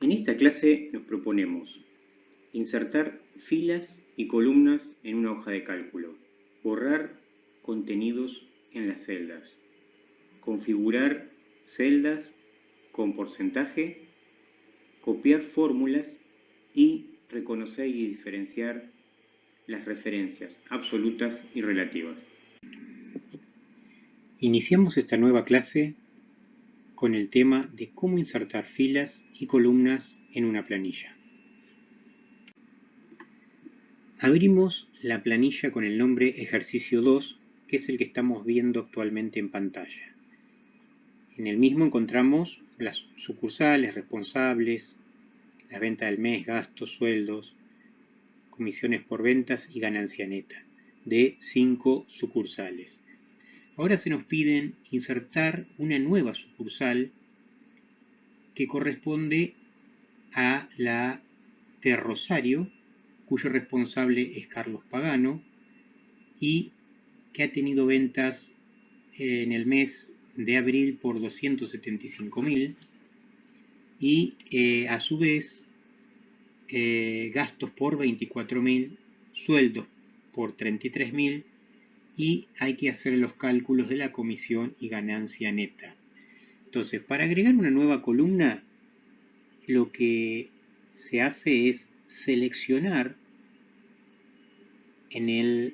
En esta clase nos proponemos insertar filas y columnas en una hoja de cálculo, borrar contenidos en las celdas, configurar celdas con porcentaje, copiar fórmulas y reconocer y diferenciar las referencias absolutas y relativas. Iniciamos esta nueva clase con el tema de cómo insertar filas y columnas en una planilla. Abrimos la planilla con el nombre ejercicio 2, que es el que estamos viendo actualmente en pantalla. En el mismo encontramos las sucursales, responsables, la venta del mes, gastos, sueldos, comisiones por ventas y ganancia neta, de 5 sucursales. Ahora se nos piden insertar una nueva sucursal que corresponde a la de Rosario, cuyo responsable es Carlos Pagano y que ha tenido ventas en el mes de abril por 275.000 y a su vez gastos por 24.000, sueldos por 33.000 y hay que hacer los cálculos de la comisión y ganancia neta. Entonces, para agregar una nueva columna, lo que se hace es seleccionar en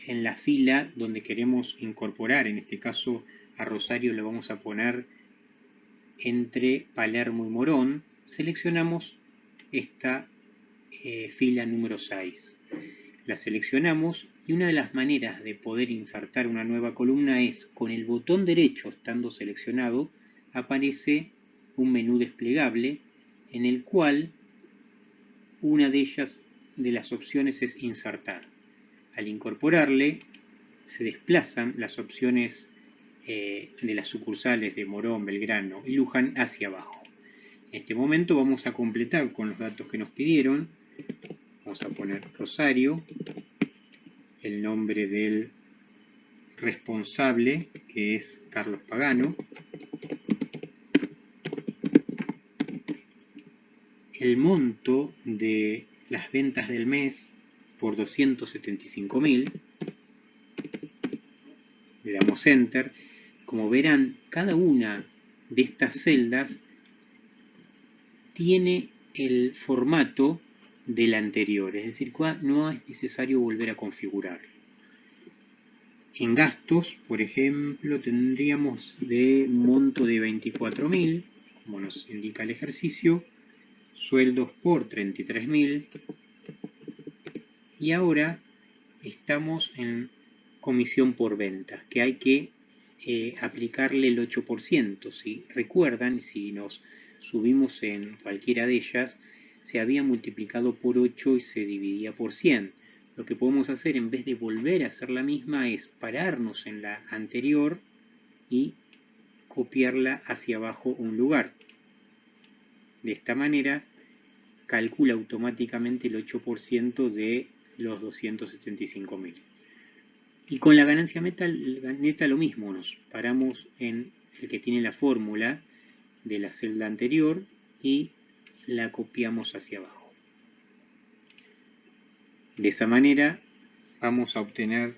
la fila donde queremos incorporar, en este caso a Rosario le vamos a poner entre Palermo y Morón, seleccionamos esta fila número 6. La seleccionamos y una de las maneras de poder insertar una nueva columna es con el botón derecho, estando seleccionado, aparece un menú desplegable en el cual una de ellas de las opciones es insertar. Al incorporarle se desplazan las opciones de las sucursales de Morón, Belgrano y Luján hacia abajo. En este momento vamos a completar con los datos que nos pidieron. Vamos a poner Rosario, el nombre del responsable que es Carlos Pagano, el monto de las ventas del mes por 275.000, le damos Enter. Como verán, cada una de estas celdas tiene el formato del anterior, es decir, no es necesario volver a configurar. En gastos, por ejemplo, tendríamos de monto de 24.000, como nos indica el ejercicio, sueldos por 33.000, y ahora estamos en comisión por venta, que hay que aplicarle el 8%. Si recuerdan, si nos subimos en cualquiera de ellas, se había multiplicado por 8 y se dividía por 100. Lo que podemos hacer en vez de volver a hacer la misma es pararnos en la anterior y copiarla hacia abajo un lugar. De esta manera calcula automáticamente el 8% de los 275.000. Y con la ganancia neta lo mismo, nos paramos en el que tiene la fórmula de la celda anterior y la copiamos hacia abajo. De esa manera vamos a obtener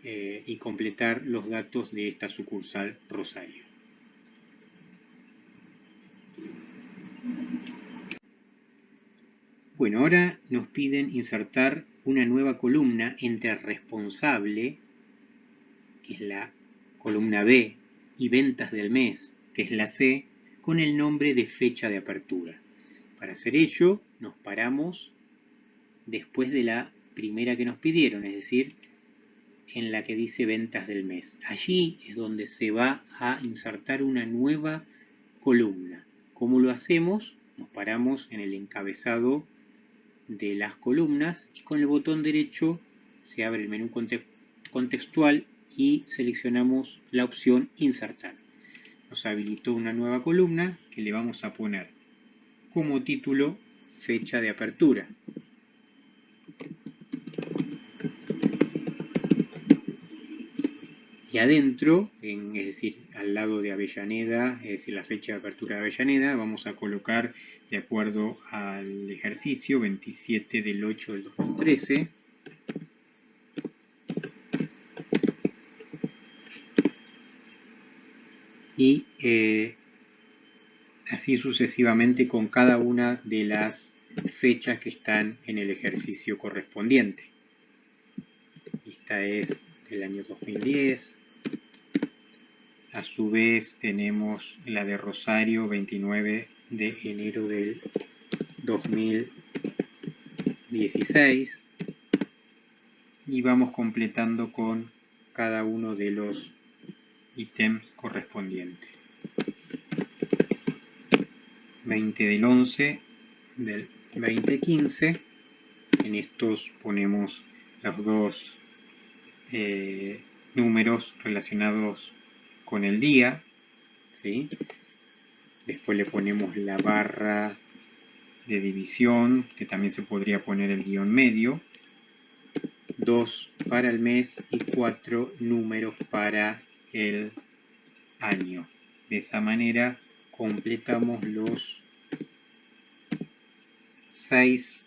y completar los datos de esta sucursal Rosario. Bueno, ahora nos piden insertar una nueva columna entre responsable, que es la columna B, y ventas del mes, que es la C, con el nombre de fecha de apertura. Para hacer ello, nos paramos después de la primera que nos pidieron, es decir, en la que dice ventas del mes. Allí es donde se va a insertar una nueva columna. ¿Cómo lo hacemos? Nos paramos en el encabezado de las columnas y con el botón derecho se abre el menú contextual y seleccionamos la opción insertar. Nos habilitó una nueva columna que le vamos a poner como título fecha de apertura. Y adentro, es decir, al lado de Avellaneda, es decir, la fecha de apertura de Avellaneda, vamos a colocar de acuerdo al ejercicio 27 del 8 del 2013. Y así sucesivamente con cada una de las fechas que están en el ejercicio correspondiente. Esta es del año 2010. A su vez tenemos la de Rosario, 29 de enero del 2016. Y vamos completando con cada uno de los ítems correspondientes. 20 del 11 del 2015. En estos ponemos los dos números relacionados con el día, ¿sí? Después le ponemos la barra de división, que también se podría poner el guión medio, 2 para el mes y 4 números para el año. De esa manera completamos los 6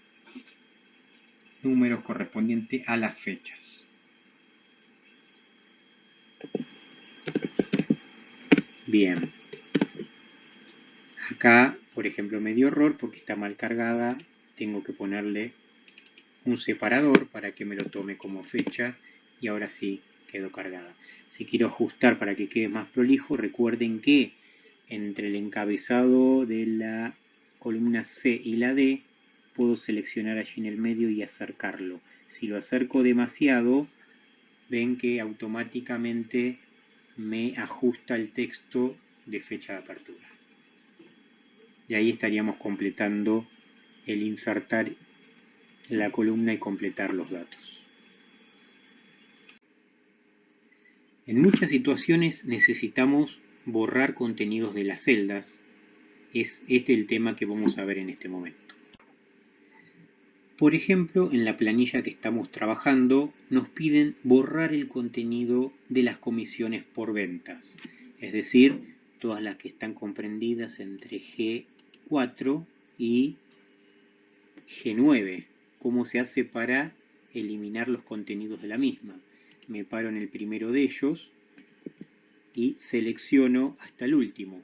números correspondientes a las fechas. Bien. Acá, por ejemplo, me dio error porque está mal cargada. Tengo que ponerle un separador para que me lo tome como fecha y ahora sí quedó cargada. Si quiero ajustar para que quede más prolijo, recuerden que entre el encabezado de la columna C y la D puedo seleccionar allí en el medio y acercarlo. Si lo acerco demasiado, ven que automáticamente me ajusta el texto de fecha de apertura. Y ahí estaríamos completando el insertar la columna y completar los datos. En muchas situaciones necesitamos borrar contenidos de las celdas. Es este el tema que vamos a ver en este momento. Por ejemplo, en la planilla que estamos trabajando nos piden borrar el contenido de las comisiones por ventas, es decir, todas las que están comprendidas entre G4 y G9. ¿Cómo se hace para eliminar los contenidos de la misma? Me paro en el primero de ellos y selecciono hasta el último.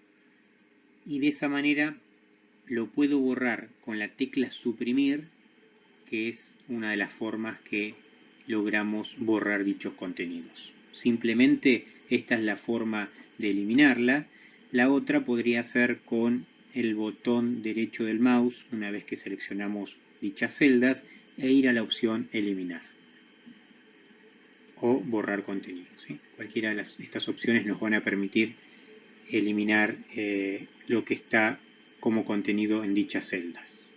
Y de esa manera lo puedo borrar con la tecla suprimir, que es una de las formas que logramos borrar dichos contenidos. Simplemente esta es la forma de eliminarla. La otra podría ser con el botón derecho del mouse, una vez que seleccionamos dichas celdas, e ir a la opción eliminar o borrar contenido, ¿sí? Cualquiera de estas opciones nos van a permitir eliminar lo que está como contenido en dichas celdas.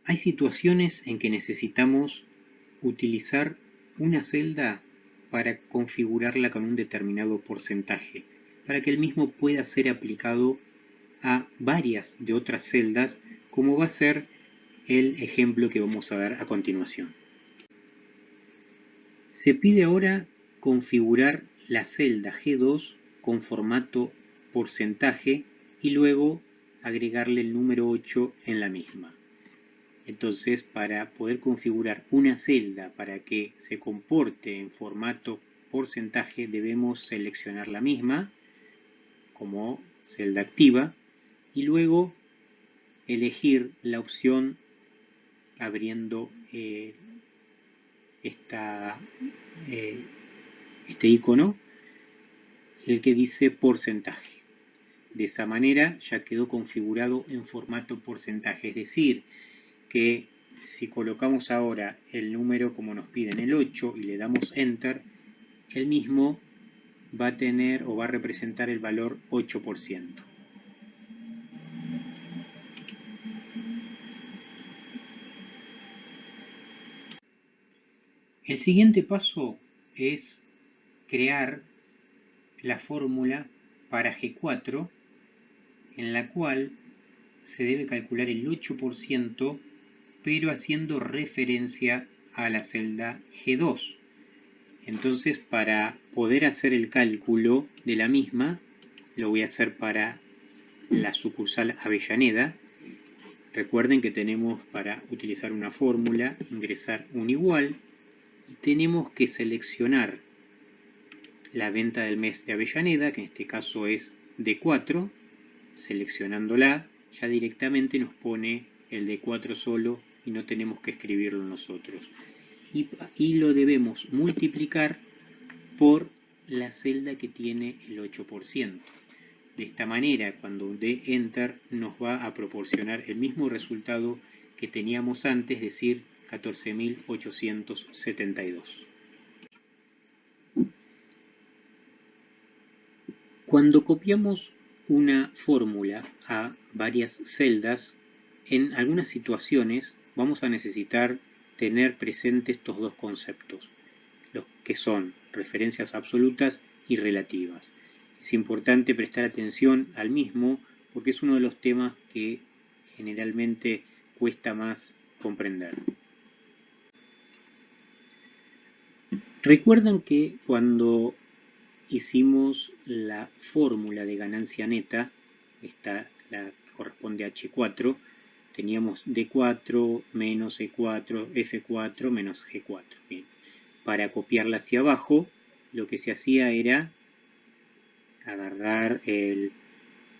Hay situaciones en que necesitamos utilizar una celda para configurarla con un determinado porcentaje, para que el mismo pueda ser aplicado a varias de otras celdas, como va a ser el ejemplo que vamos a ver a continuación. Se pide ahora configurar la celda G2 con formato porcentaje y luego agregarle el número 8 en la misma. Entonces, para poder configurar una celda para que se comporte en formato porcentaje, debemos seleccionar la misma como celda activa y luego elegir la opción abriendo este icono, el que dice porcentaje. De esa manera ya quedó configurado en formato porcentaje, es decir, que si colocamos ahora el número como nos piden, el 8, y le damos Enter, el mismo va a tener o va a representar el valor 8%. El siguiente paso es crear la fórmula para G4, en la cual se debe calcular el 8%, pero haciendo referencia a la celda G2. Entonces, para poder hacer el cálculo de la misma, lo voy a hacer para la sucursal Avellaneda. Recuerden que tenemos para utilizar una fórmula, ingresar un igual, y tenemos que seleccionar la venta del mes de Avellaneda, que en este caso es D4, seleccionándola, ya directamente nos pone el D4 solo y no tenemos que escribirlo nosotros. Y lo debemos multiplicar por la celda que tiene el 8%. De esta manera, cuando dé Enter, nos va a proporcionar el mismo resultado que teníamos antes, es decir, 14.872. Cuando copiamos una fórmula a varias celdas, en algunas situaciones vamos a necesitar tener presentes estos dos conceptos, los que son referencias absolutas y relativas. Es importante prestar atención al mismo porque es uno de los temas que generalmente cuesta más comprender. Recuerdan que cuando hicimos la fórmula de ganancia neta, esta la corresponde a H4, teníamos D4 menos E4, F4 menos G4. Bien. Para copiarla hacia abajo, lo que se hacía era agarrar el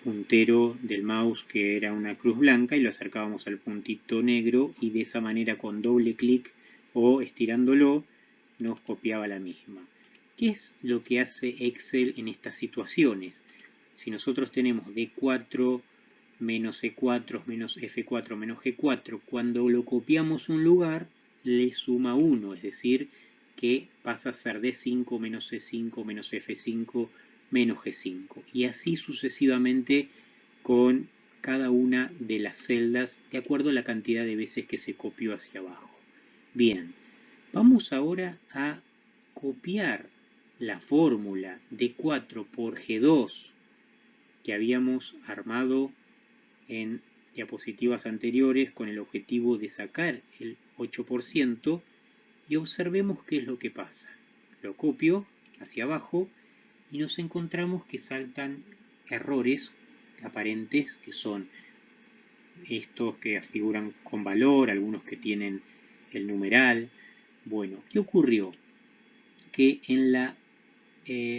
puntero del mouse, que era una cruz blanca, y lo acercábamos al puntito negro, y de esa manera con doble clic o estirándolo nos copiaba la misma. ¿Qué es lo que hace Excel en estas situaciones? Si nosotros tenemos D4 menos E4 menos F4 menos G4, cuando lo copiamos un lugar, le suma 1, es decir, que pasa a ser D5 menos E5 menos F5 menos G5. Y así sucesivamente con cada una de las celdas, de acuerdo a la cantidad de veces que se copió hacia abajo. Bien, vamos ahora a copiar la fórmula D4 por G2 que habíamos armado en diapositivas anteriores con el objetivo de sacar el 8%, y observemos qué es lo que pasa. Lo copio hacia abajo y nos encontramos que saltan errores aparentes, que son estos que figuran con valor, algunos que tienen el numeral. Bueno, ¿qué ocurrió? Que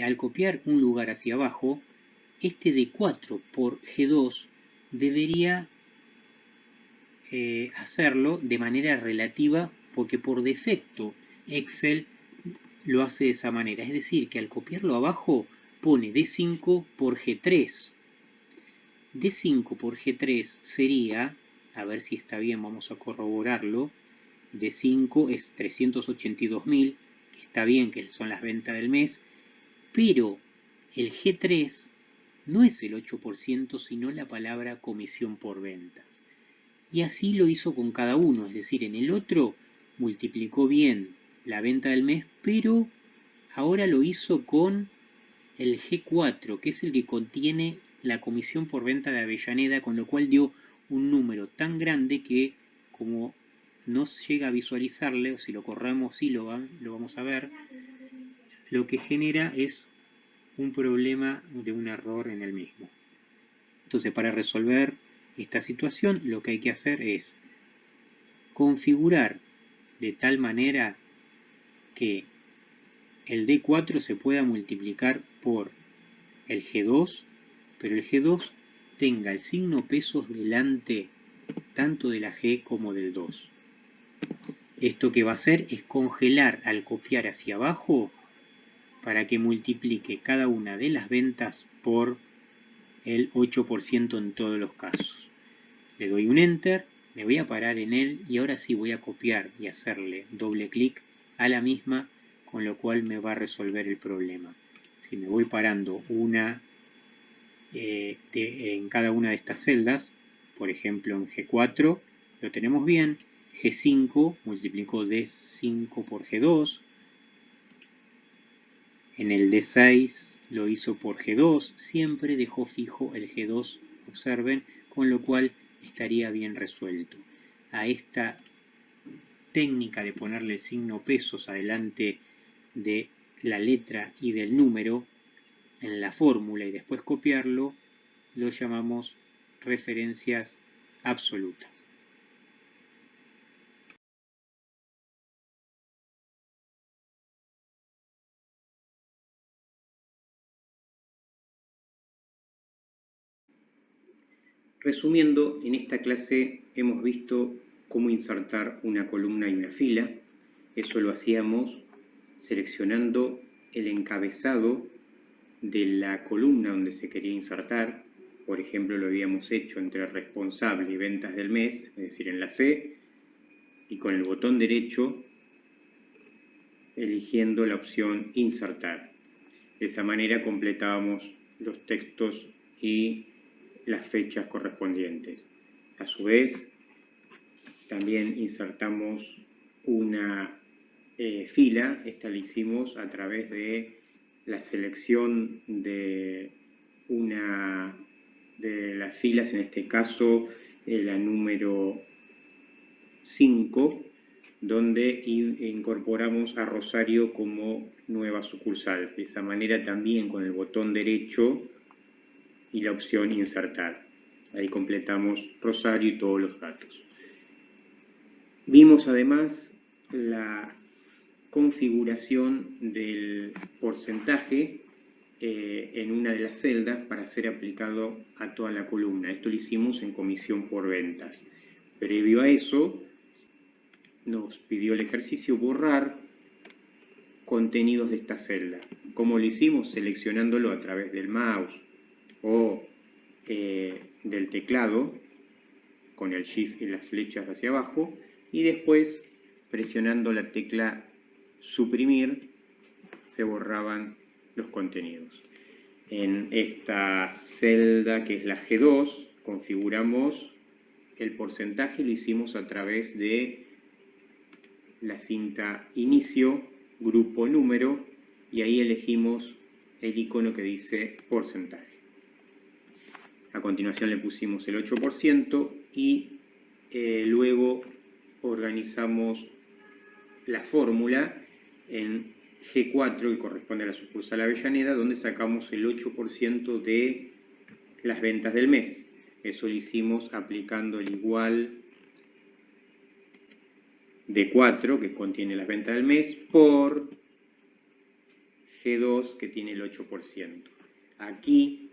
al copiar un lugar hacia abajo, este D4 por G2 debería hacerlo de manera relativa, porque por defecto Excel lo hace de esa manera. Es decir, que al copiarlo abajo pone D5 por G3. D5 por G3 sería, a ver si está bien, vamos a corroborarlo, D5 es 382.000, que está bien, que son las ventas del mes, pero el G3 no es el 8%, sino la palabra comisión por ventas. Y así lo hizo con cada uno, es decir, en el otro multiplicó bien la venta del mes, pero ahora lo hizo con el G4, que es el que contiene la comisión por venta de Avellaneda, con lo cual dio un número tan grande que, como no llega a visualizarle, o si lo corremos sí lo vamos a ver, lo que genera es un problema de un error en el mismo. Entonces, para resolver esta situación, lo que hay que hacer es configurar de tal manera que el D4 se pueda multiplicar por el G2, pero el G2 tenga el signo pesos delante tanto de la G como del 2. Esto que va a hacer es congelar al copiar hacia abajo para que multiplique cada una de las ventas por el 8% en todos los casos. Le doy un Enter, me voy a parar en él y ahora sí voy a copiar y hacerle doble clic a la misma, con lo cual me va a resolver el problema. Si me voy parando en cada una de estas celdas, por ejemplo en G4 lo tenemos bien, G5 multiplicó D5 por G2, en el D6 lo hizo por G2, siempre dejó fijo el G2, observen, con lo cual estaría bien resuelto. A esta técnica de ponerle el signo pesos adelante de la letra y del número en la fórmula y después copiarlo, lo llamamos referencias absolutas. Resumiendo, en esta clase hemos visto cómo insertar una columna y una fila. Eso lo hacíamos seleccionando el encabezado de la columna donde se quería insertar. Por ejemplo, lo habíamos hecho entre responsable y ventas del mes, es decir, en la C, y con el botón derecho eligiendo la opción insertar. De esa manera completábamos los textos y las fechas correspondientes. A su vez, también insertamos una fila. Esta la hicimos a través de la selección de una de las filas, en este caso la número 5, donde incorporamos a Rosario como nueva sucursal. De esa manera también con el botón derecho y la opción insertar. Ahí completamos Rosario y todos los datos. Vimos además la configuración del porcentaje en una de las celdas para ser aplicado a toda la columna. Esto lo hicimos en comisión por ventas. Previo a eso, nos pidió el ejercicio borrar contenidos de esta celda. ¿Cómo lo hicimos? Seleccionándolo a través del mouse o del teclado con el Shift y las flechas hacia abajo, y después presionando la tecla suprimir se borraban los contenidos. En esta celda que es la G2 configuramos el porcentaje, lo hicimos a través de la cinta inicio, grupo número, y ahí elegimos el icono que dice porcentaje. A continuación le pusimos el 8% y luego organizamos la fórmula en G4, que corresponde a la sucursal Avellaneda, donde sacamos el 8% de las ventas del mes. Eso lo hicimos aplicando el igual de 4, que contiene las ventas del mes, por G2, que tiene el 8%. Aquí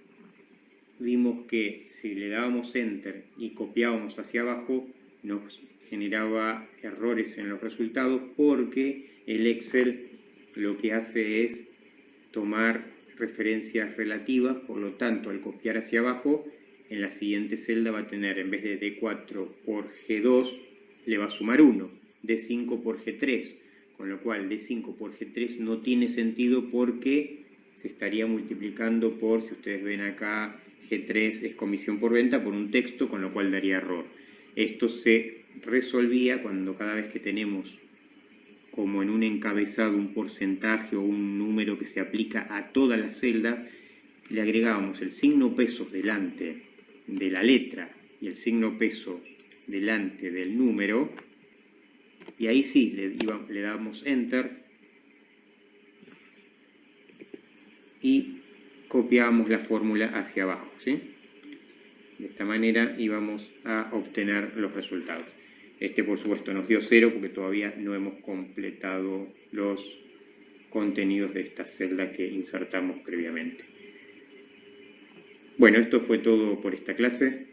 vimos que si le dábamos Enter y copiábamos hacia abajo, nos generaba errores en los resultados porque el Excel lo que hace es tomar referencias relativas, por lo tanto, al copiar hacia abajo, en la siguiente celda va a tener, en vez de D4 por G2, le va a sumar 1, D5 por G3, con lo cual D5 por G3 no tiene sentido porque se estaría multiplicando por, si ustedes ven acá, G3 es comisión por venta por un texto, con lo cual daría error. Esto se resolvía cuando cada vez que tenemos como en un encabezado un porcentaje o un número que se aplica a todas las celdas, le agregábamos el signo pesos delante de la letra y el signo pesos delante del número, y ahí sí le damos Enter y copiábamos la fórmula hacia abajo, ¿sí? De esta manera íbamos a obtener los resultados. Este, por supuesto, nos dio 0 porque todavía no hemos completado los contenidos de esta celda que insertamos previamente. Bueno, esto fue todo por esta clase.